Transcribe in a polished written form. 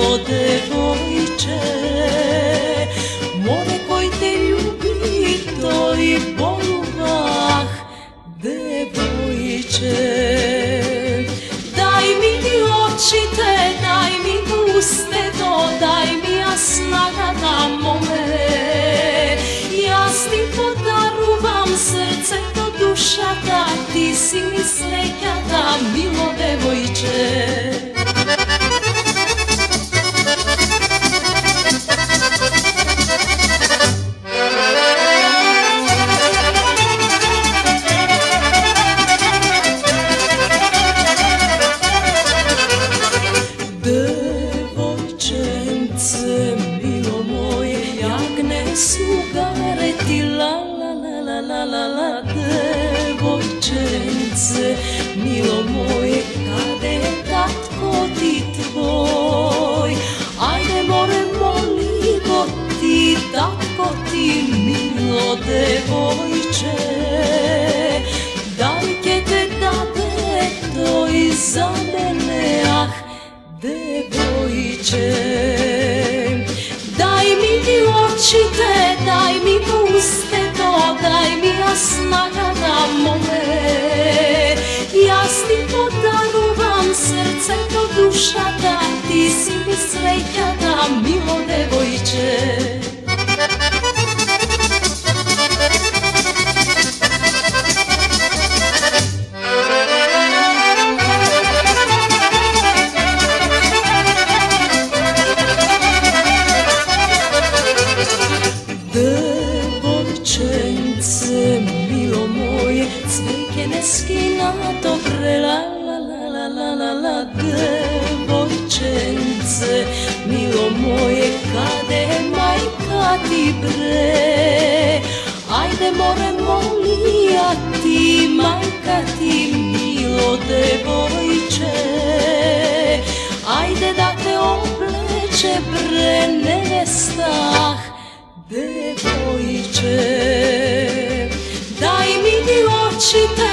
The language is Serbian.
milo devojče, more koji te ljubi, to i boluvah, devojče. Daj mi oči te, daj mi uste to, daj mi jasnaga da mome. Ja ti podaruvam srce to duša da, ti si mi sreća da, milo devojče. Devojčence, milo moje, jak ne sugareti, la la la la la la la. Devojčence, milo moje, kade je tatko ti tvoj? Ajde more molimo ti, tatko ti, milo devojče. Da li će te dade to i za mene, ah, devojče. Daj mi oči te, daj mi uste to, daj mi jasnaga da mome. Ja ti podaruvam srce to duša da, ti si mi sreća da, milo devojče. Devojčence, milo moje, cvike ne skina dobre, la la la la la la la. Devojčence, milo moje, kade je majka ti bre? Ajde more molija ti, majka ti, milo devojče. Ajde da te obleče bre nevesta, devojče. Daj mi oči te,